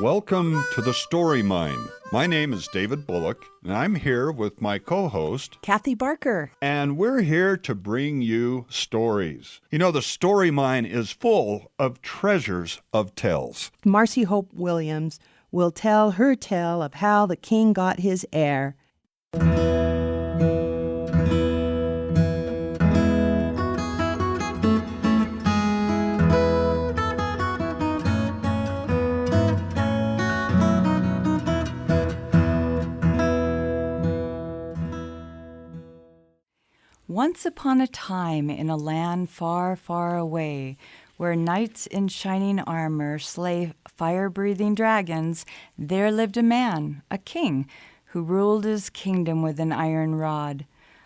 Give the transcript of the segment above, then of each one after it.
Welcome to the Story Mine. My name is David Bullock, and I'm here with my co-host, Cathy Barker. And we're here to bring you stories. You know, the Story Mine is full of treasures of tales. Marcy Hope Williams will tell her tale of how the king got his heir. Once upon a time, in a land far, far away, where knights in shining armor slay fire-breathing dragons, there lived a man, a king, who ruled his kingdom with an iron rod.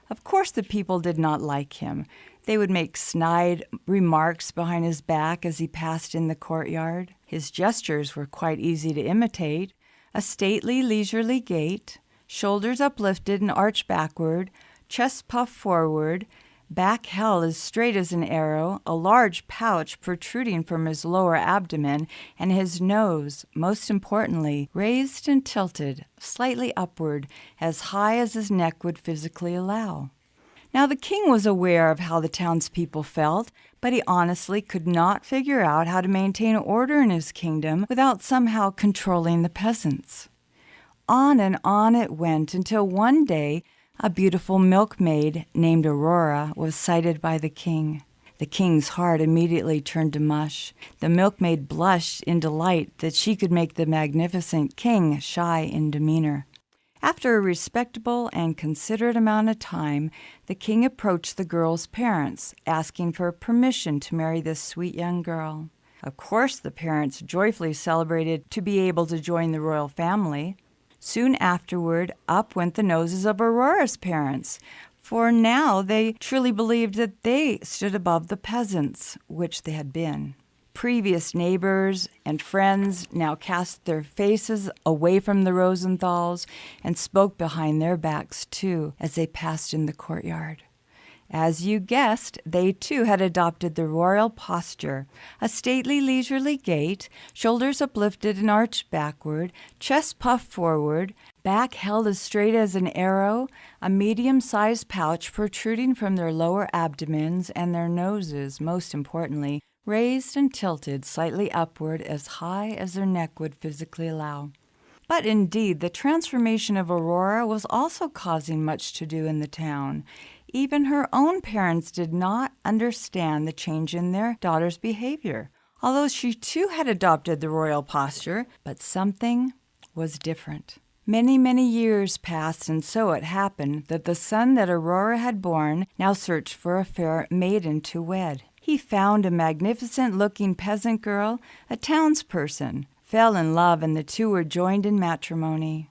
Of course the people did not like him. They would make snide remarks behind his back as he passed in the courtyard. His gestures were quite easy to imitate. A stately, leisurely gait, shoulders uplifted and arched backward, chest puffed forward, back held as straight as an arrow, a large pouch protruding from his lower abdomen, and his nose, most importantly, raised and tilted slightly upward, as high as his neck would physically allow. Now the king was aware of how the townspeople felt, but he honestly could not figure out how to maintain order in his kingdom without somehow controlling the peasants. On and on it went until one day a beautiful milkmaid named Aurora was sighted by the king. The king's heart immediately turned to mush. The milkmaid blushed in delight that she could make the magnificent king shy in demeanor. After a respectable and considerate amount of time, the king approached the girl's parents, asking for permission to marry this sweet young girl. Of course, the parents joyfully celebrated to be able to join the royal family. Soon afterward, up went the noses of Aurora's parents, for now they truly believed that they stood above the peasants, which they had been. Previous neighbors and friends now cast their faces away from the Rosenthals and spoke behind their backs, too, as they passed in the courtyard. As you guessed, they too had adopted the royal posture, a stately, leisurely gait, shoulders uplifted and arched backward, chest puffed forward, back held as straight as an arrow, a medium-sized pouch protruding from their lower abdomens, and their noses, most importantly, raised and tilted slightly upward as high as their neck would physically allow. But indeed, the transformation of Aurora was also causing much to do in the town. Even her own parents did not understand the change in their daughter's behavior, although she too had adopted the royal posture, but something was different. Many, many years passed, and so it happened that the son that Aurora had borne now searched for a fair maiden to wed. He found a magnificent-looking peasant girl, a townsperson, fell in love, and the two were joined in matrimony.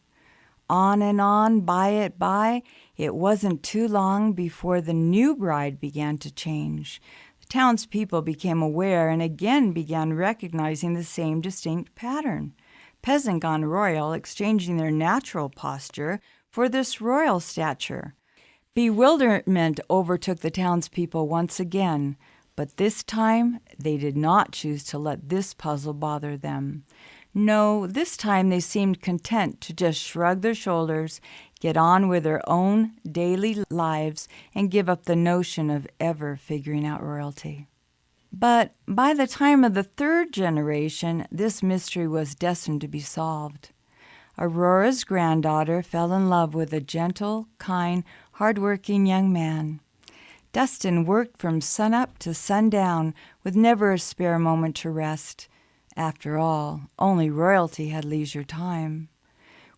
On and on, by, it wasn't too long before the new bride began to change. The townspeople became aware and again began recognizing the same distinct pattern. Peasant gone royal, exchanging their natural posture for this royal stature. Bewilderment overtook the townspeople once again, but this time they did not choose to let this puzzle bother them. No, this time they seemed content to just shrug their shoulders, get on with their own daily lives, and give up the notion of ever figuring out royalty. But by the time of the third generation, this mystery was destined to be solved. Aurora's granddaughter fell in love with a gentle, kind, hard-working young man. Dustin worked from sunup to sundown with never a spare moment to rest. After all, only royalty had leisure time.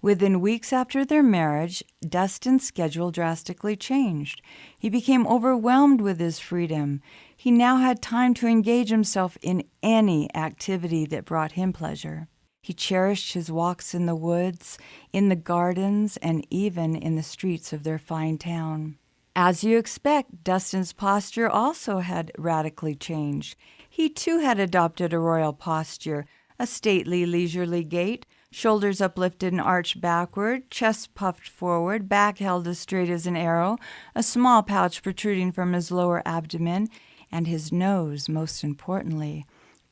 Within weeks after their marriage, Dustin's schedule drastically changed. He became overwhelmed with his freedom. He now had time to engage himself in any activity that brought him pleasure. He cherished his walks in the woods, in the gardens, and even in the streets of their fine town. As you expect, Dustin's posture also had radically changed. He too had adopted a royal posture, a stately, leisurely gait, shoulders uplifted and arched backward, chest puffed forward, back held as straight as an arrow, a small pouch protruding from his lower abdomen, and his nose, most importantly,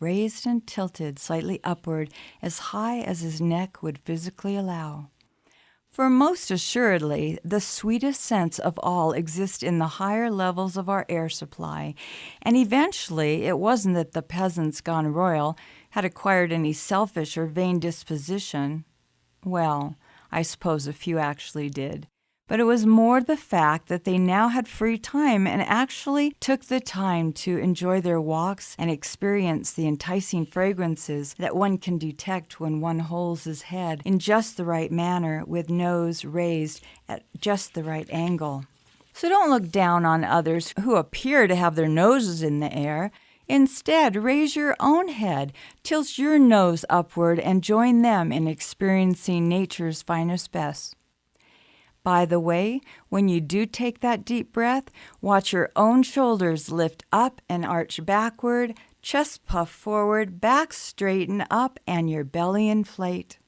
raised and tilted slightly upward as high as his neck would physically allow. For most assuredly, the sweetest scents of all exist in the higher levels of our air supply, and eventually it wasn't that the peasants gone royal had acquired any selfish or vain disposition. Well, I suppose a few actually did. But it was more the fact that they now had free time and actually took the time to enjoy their walks and experience the enticing fragrances that one can detect when one holds his head in just the right manner with nose raised at just the right angle. So don't look down on others who appear to have their noses in the air. Instead, raise your own head, tilt your nose upward, and join them in experiencing nature's finest best. By the way, when you do take that deep breath, watch your own shoulders lift up and arch backward, chest puff forward, back straighten up, and your belly inflate.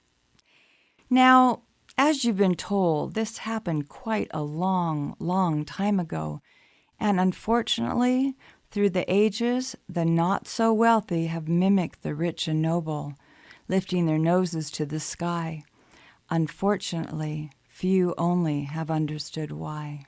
Now, as you've been told, this happened quite a long, long time ago, and unfortunately, through the ages, the not-so-wealthy have mimicked the rich and noble, lifting their noses to the sky. Unfortunately, few only have understood why.